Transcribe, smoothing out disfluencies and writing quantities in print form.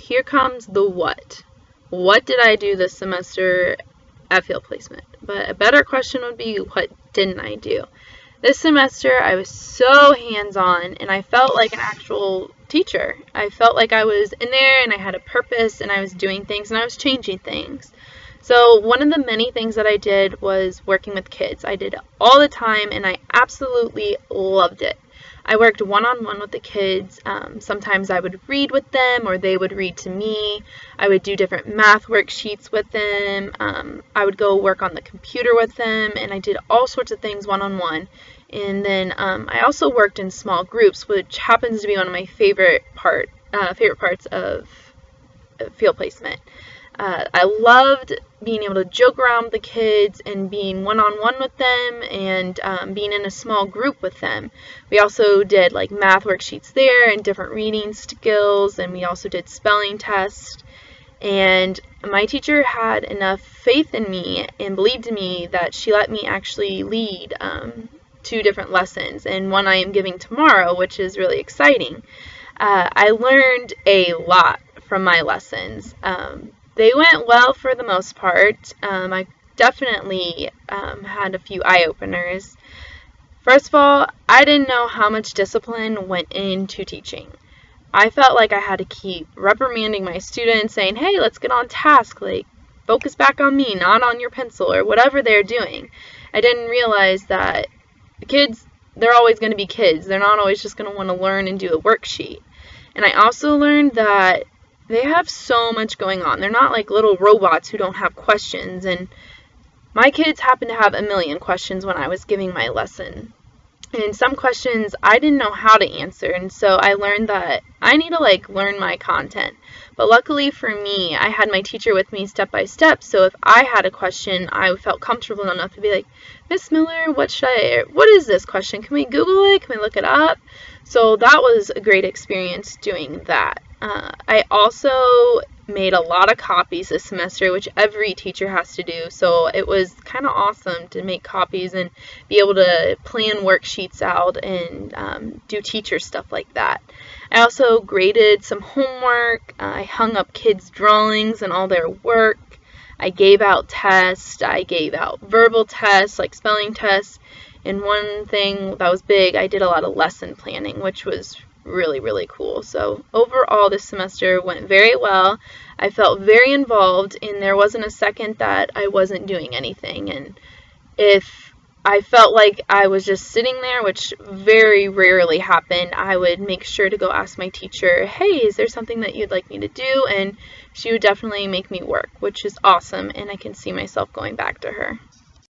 here comes the what. What did I do this semester at field placement? But a better question would be, what didn't I do? This semester, I was so hands-on, and I felt like an actual teacher. I felt like I was in there, and I had a purpose, and I was doing things, and I was changing things. So one of the many things that I did was working with kids. I did it all the time, and I absolutely loved it. I worked one-on-one with the kids. Sometimes I would read with them, or they would read to me. I would do different math worksheets with them. I would go work on the computer with them, and I did all sorts of things one-on-one. And then I also worked in small groups, which happens to be one of my favorite parts of field placement. I loved being able to joke around with the kids and being one-on-one with them and being in a small group with them. We also did like math worksheets there and different reading skills, and we also did spelling tests. And my teacher had enough faith in me and believed in me that she let me actually lead 2 different lessons, and one I am giving tomorrow, which is really exciting. I learned a lot from my lessons. They went well for the most part. I definitely had a few eye-openers. First of all, I didn't know how much discipline went into teaching. I felt like I had to keep reprimanding my students, saying, hey, let's get on task, like, focus back on me, not on your pencil, or whatever they're doing. I didn't realize that the kids, they're always going to be kids. They're not always just going to want to learn and do a worksheet. And I also learned that they have so much going on. They're not like little robots who don't have questions. And my kids happened to have a million questions when I was giving my lesson. And some questions I didn't know how to answer. And so I learned that I need to like learn my content. But luckily for me, I had my teacher with me step by step. So if I had a question, I felt comfortable enough to be like, Miss Miller, what is this question? Can we Google it? Can we look it up? So that was a great experience doing that. I also made a lot of copies this semester, which every teacher has to do. So it was kind of awesome to make copies and be able to plan worksheets out and do teacher stuff like that. I also graded some homework. I hung up kids' drawings and all their work. I gave out tests. I gave out verbal tests, like spelling tests. And one thing that was big, I did a lot of lesson planning, which was really, really cool. So overall, this semester went very well. I felt very involved, and there wasn't a second that I wasn't doing anything. And if I felt like I was just sitting there, which very rarely happened, I would make sure to go ask my teacher, hey, is there something that you'd like me to do? And she would definitely make me work, which is awesome, and I can see myself going back to her.